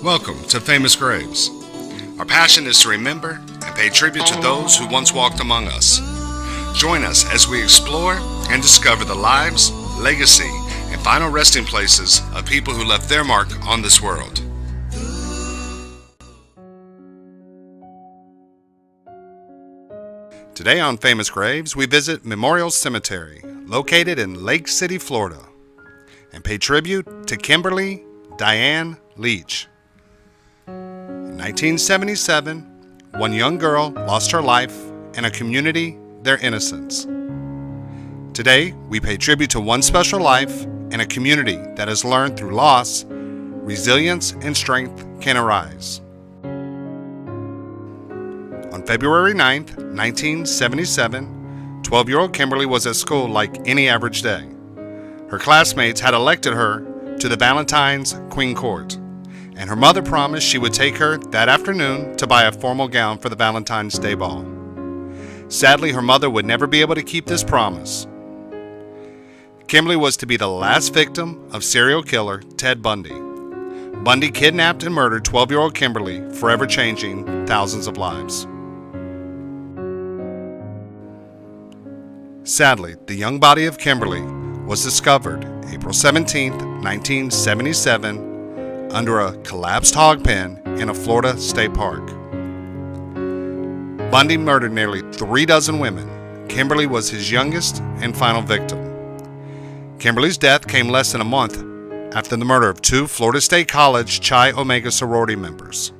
Welcome to Famous Graves. Our passion is to remember and pay tribute to those who once walked among us. Join us as we explore and discover the lives, legacy, and final resting places of people who left their mark on this world. Today on Famous Graves, we visit Memorial Cemetery, located in Lake City, Florida, and pay tribute to Kimberly Dianne Leach. In 1977, one young girl lost her life and a community their innocence. Today, we pay tribute to one special life and a community that has learned through loss, resilience and strength can arise. On February 9th, 1977, 12-year-old Kimberly was at school like any average day. Her classmates had elected her to the Valentine's Queen Court, and her mother promised she would take her that afternoon to buy a formal gown for the Valentine's Day ball. Sadly, her mother would never be able to keep this promise. Kimberly was to be the last victim of serial killer Ted Bundy. Bundy kidnapped and murdered 12-year-old Kimberly, forever changing thousands of lives. Sadly, the young body of Kimberly was discovered April 17, 1977, under a collapsed hog pen in a Florida state park. Bundy murdered nearly 36 women. Kimberly was his youngest and final victim. Kimberly's death came less than a month after the murder of 2 Florida State College Chi Omega sorority members.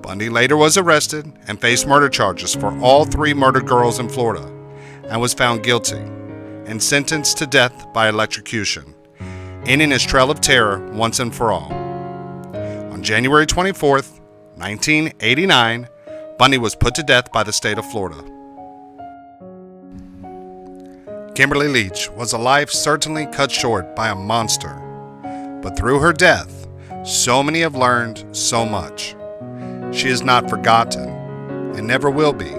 Bundy later was arrested and faced murder charges for all 3 murdered girls in Florida and was found guilty and sentenced to death by electrocution, ending his trail of terror once and for all. On January 24, 1989, Bundy was put to death by the state of Florida. Kimberly Leach was a life certainly cut short by a monster, but through her death, so many have learned so much. She is not forgotten and never will be.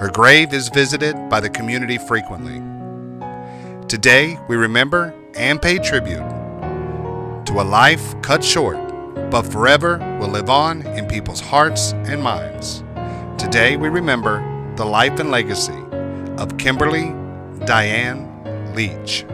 Her grave is visited by the community frequently. Today, we remember and pay tribute to a life cut short, but forever will live on in people's hearts and minds. Today, we remember the life and legacy of Kimberly Dianne Leach.